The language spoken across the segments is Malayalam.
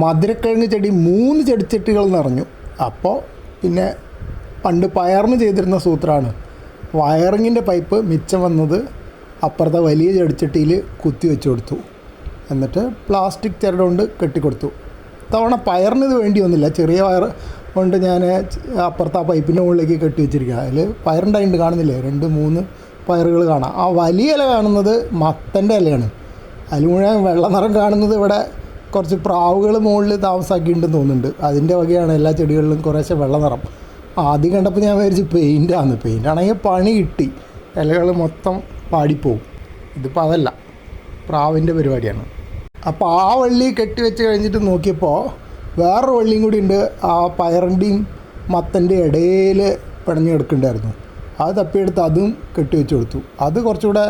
മധുരക്കിഴങ്ങ് ചെടി 3 ചെടിച്ചട്ടികൾ നിറഞ്ഞു. അപ്പോൾ പിന്നെ പണ്ട് പയറിന് ചെയ്തിരുന്ന സൂത്രമാണ്, വയറിങ്ങിൻ്റെ പൈപ്പ് മിച്ചം വന്നത് അപ്പുറത്തെ വലിയ ചെടിച്ചട്ടിയിൽ കുത്തി വെച്ച് കൊടുത്തു. എന്നിട്ട് പ്ലാസ്റ്റിക് ചരട് കൊണ്ട് കെട്ടിക്കൊടുത്തു. തവണ പയറിന് ഇത് വേണ്ടി വന്നില്ല. ചെറിയ വയർ കൊണ്ട് ഞാൻ അപ്പുറത്തെ ആ പൈപ്പിൻ്റെ മുകളിലേക്ക് കെട്ടി വെച്ചിരിക്കുക. അതിൽ പയറുണ്ടായിട്ടുണ്ട്, കാണുന്നില്ലേ? 2-3 പയറുകൾ കാണാം. ആ വലിയ ഇല കാണുന്നത് മത്തൻ്റെ ഇലയാണ്. അതിൽ മുഴുവൻ വെള്ള നിറം കാണുന്നത് ഇവിടെ കുറച്ച് പ്രാവുകൾ മുകളിൽ താമസാക്കിയിട്ടുണ്ടെന്ന് തോന്നുന്നുണ്ട്. അതിൻ്റെ വകയാണ് എല്ലാ ചെടികളിലും കുറേശ്ശെ വെള്ള നിറം. ആദ്യം കണ്ടപ്പോൾ ഞാൻ വിചാരിച്ചു പെയിൻ്റാണ്. പെയിൻ്റാണെങ്കിൽ പണി കിട്ടി, ഇലകൾ മൊത്തം പാടിപ്പോവും. ഇതിപ്പോൾ അതല്ല, പ്രാവിൻ്റെ പരിപാടിയാണ്. അപ്പോൾ ആ വള്ളി കെട്ടി വെച്ച് കഴിഞ്ഞിട്ട് നോക്കിയപ്പോൾ വേറൊരു വള്ളിയും കൂടി ഉണ്ട്. ആ പയറിൻ്റെയും മത്തൻ്റെയും ഇടയിൽ പിണഞ്ഞ് കിടക്കുന്നുണ്ടായിരുന്നു. അത് തപ്പിയെടുത്ത് അതും കെട്ടി വെച്ച് കൊടുത്തു. അത് കുറച്ചുകൂടെ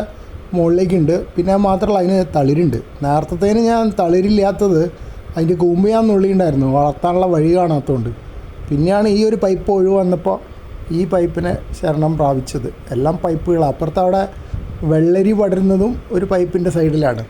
മുകളിലേക്കുണ്ട്. പിന്നെ മാത്രമല്ല, അതിന് തളിരുണ്ട്. നേരത്തേന് ഞാൻ തളിരില്ലാത്തത് അതിൻ്റെ കൂമ്പ് ഞാൻ നുള്ളിയിട്ടുണ്ടായിരുന്നു, വളർത്താനുള്ള വഴി കാണാത്തതുകൊണ്ട്. പിന്നെയാണ് ഈ ഒരു പൈപ്പ് ഒഴിവ് വന്നപ്പോൾ ഈ പൈപ്പിനെ ശരണം പ്രാപിച്ചത്. എല്ലാം പൈപ്പുകൾ. അപ്പുറത്ത് അവിടെ വെള്ളരി പടരുന്നതും ഒരു പൈപ്പിൻ്റെ സൈഡിലാണ്.